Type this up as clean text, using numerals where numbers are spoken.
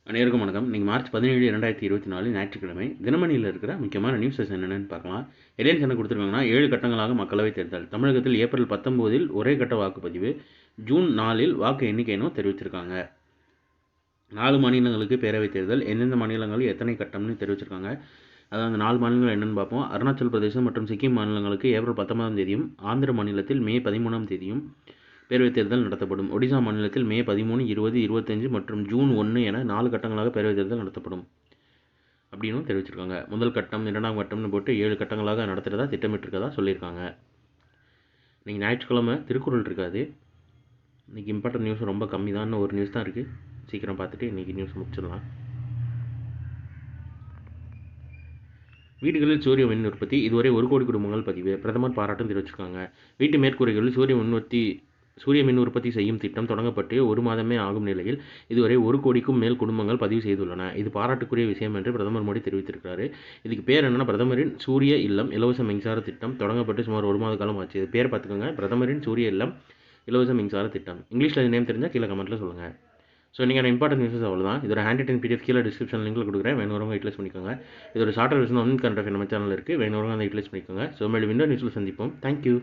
அனைவருக்கும் வணக்கம். இன்னைக்கு மார்ச் 17, 2024 ஞாயிற்றுக்கிழமை. தினமணியில் இருக்கிற முக்கியமான நியூஸஸ் என்னென்னு பார்க்கலாம். ஹெட்லைன்ஸ் என்ன கொடுத்துருக்காங்கன்னா, 7 கட்டங்களாக மக்களவைத் தேர்தல். தமிழகத்தில் ஏப்ரல் 19 ஒரே கட்ட வாக்குப்பதிவு. ஜூன் 4 வாக்கு எண்ணிக்கைன்னு தெரிவிச்சிருக்காங்க. 4 மாநிலங்களுக்கு பேரவைத் தேர்தல். எந்தெந்த மாநிலங்கள் எத்தனை கட்டம்னு தெரிவிச்சிருக்காங்க. அதாவது 4 மாநிலங்கள் என்னென்னு பார்ப்போம். அருணாச்சல் பிரதேசம் மற்றும் சிக்கிம் மாநிலங்களுக்கு ஏப்ரல் 19 தேதியும், ஆந்திர மாநிலத்தில் மே 13 தேதியும் பேரவைத் தேர்தல் நடத்தப்படும். ஒடிசா மாநிலத்தில் மே 13, 20, 25 மற்றும் ஜூன் 1 என 4 கட்டங்களாக பேரவைத் தேர்தல் நடத்தப்படும் அப்படின்னு தெரிவிச்சிருக்காங்க. முதல் கட்டம், 2ஆம் கட்டம்னு போட்டு 7 கட்டங்களாக நடத்துகிறதா திட்டமிட்டிருக்கதா சொல்லியிருக்காங்க. இன்றைக்கி ஞாயிற்றுக்கிழமை திருக்குறள் இருக்காது. இன்றைக்கி இம்பார்ட்டன்ட் நியூஸ் ரொம்ப கம்மி தான், ஒரு நியூஸ் தான் இருக்குது. சீக்கிரம் பார்த்துட்டு இன்றைக்கி நியூஸ் முடிச்சிடலாம். வீடுகளில் சூரிய மின் உற்பத்தி இதுவரை 1 கோடி குடும்பங்கள் பதிவு. பிரதமர் பாராட்டும் தெரிவிச்சிருக்காங்க. வீட்டு மேற்கூரைகளில் சூரிய மின் உற்பத்தி செய்யும் திட்டம் தொடங்கப்பட்டு 1 மாதமே ஆகும் நிலையில் இதுவரை 1 கோடிக்கும் மேல் குடும்பங்கள் பதிவு செய்துள்ளன. இது பாராட்டுக்குரிய விஷயம் என்று பிரதமர் மோடி தெரிவித்திருக்கிறாரு. இதுக்கு பேர் என்னன்னா, பிரதமரின் சூரிய இல்லம் இலவச மின்சார திட்டம். தொடங்கப்பட்டு சுமார் 1 மாத காலம் ஆச்சு. இது பேர் பார்த்துக்கோங்க, பிரதமரின் சூரிய இல்லம் இலவச மின்சார திட்டம். இங்கிலீஷில் நேம் தெரிஞ்சால் கீழே கமெண்ட்டில் சொல்லுங்கள். ஸோ இன்றைக்கான இம்பார்ட்டன்ட் நியூஸஸ் அவ்வளோதான். இதோட ஹேண்ட் ரிட்டன் பிடிஎஃப் கீழே டிஸ்கிரிப்ஷன் லிங்கில் கொடுக்குறேன், வேணுறவங்க யூட்டிலைஸ் பண்ணிக்கோங்க. இதோட ஷார்ட்டர் வெர்ஷன் கரண்ட் அஃபேர் நம்ம சேனல் இருக்குது, வேணுறவங்க அதை யூட்டிலைஸ் பண்ணிக்கோங்க. ஸோ மேலும் இன்னொரு நியூஸில் சந்திப்போம். தேங்க்யூ.